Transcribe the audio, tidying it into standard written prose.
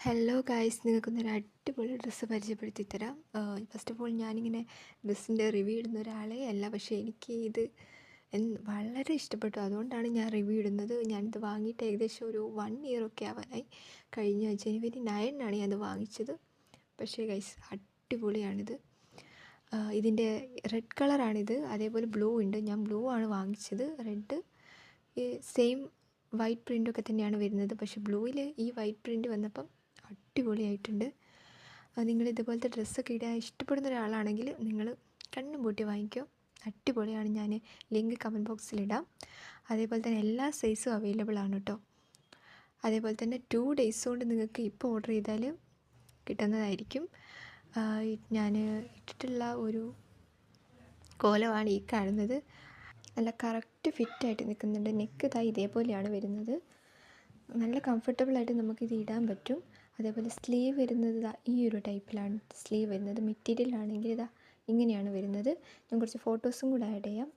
Hello guys, നിങ്ങൾക്കൊന്നൊരു അടിപൊളി dress പരിചയപ്പെടുത്തി തരാം. ഫസ്റ്റ് ഓഫ് ഓൾ ഞാനിങ്ങനെ ഡ്രസ്സിൻ്റെ റിവ്യൂ ഇടുന്ന ഒരാളേ അല്ല, പക്ഷേ എനിക്ക് ഇത് വളരെ ഇഷ്ടപ്പെട്ടു. അതുകൊണ്ടാണ് ഞാൻ റിവ്യൂ ഇടുന്നത്. ഞാനിത് വാങ്ങിയിട്ട് ഏകദേശം ഒരു 1 ഇയർ ഒക്കെ ആവാനായി. കഴിഞ്ഞ ജനുവരി 9-നാണ് ഞാനത് വാങ്ങിച്ചത്. പക്ഷേ ഗൈസ്, അടിപൊളിയാണിത്. ഇതിൻ്റെ റെഡ് കളറാണിത്, അതേപോലെ ബ്ലൂ ഉണ്ട്. ഞാൻ ബ്ലൂ ആണ് വാങ്ങിച്ചത്. റെഡ് സെയിം വൈറ്റ് പ്രിൻ്റൊക്കെ തന്നെയാണ് വരുന്നത്, പക്ഷേ ബ്ലൂവിൽ ഈ വൈറ്റ് പ്രിൻ്റ് വന്നപ്പം അടിപൊളിയായിട്ടുണ്ട്. നിങ്ങൾ ഇതുപോലത്തെ ഡ്രസ്സൊക്കെ ഇടാൻ ഇഷ്ടപ്പെടുന്ന ഒരാളാണെങ്കിൽ നിങ്ങൾ കണ്ണും പൂട്ടി വാങ്ങിക്കോ. അടിപൊളിയാണ്. ഞാൻ ലിങ്ക് കമൻറ്റ് ബോക്സിലിടാം. അതേപോലെ തന്നെ എല്ലാ സൈസും അവൈലബിൾ ആണ് കേട്ടോ. അതേപോലെ തന്നെ 2 days കൊണ്ട് നിങ്ങൾക്ക് ഇപ്പോൾ ഓർഡർ ചെയ്താൽ കിട്ടുന്നതായിരിക്കും. ഞാൻ ഇട്ടിട്ടുള്ള ഒരു കോലമാണ് ഈ കാണുന്നത്. നല്ല കറക്റ്റ് ഫിറ്റായിട്ട് നിൽക്കുന്നുണ്ട്. നെക്ക് ഇതാ ഇതേപോലെയാണ് വരുന്നത്. നല്ല കംഫർട്ടബിളായിട്ട് നമുക്കിത് ഇടാൻ പറ്റും. അതേപോലെ സ്ലീവ് വരുന്നത് ഇതാ ഈ ഒരു ടൈപ്പിലാണ് സ്ലീവ് വരുന്നത്. മെറ്റീരിയൽ ആണെങ്കിൽ ഇതാ ഇങ്ങനെയാണ് വരുന്നത്. ഞാൻ കുറച്ച് ഫോട്ടോസും കൂടെ ആഡ് ചെയ്യാം.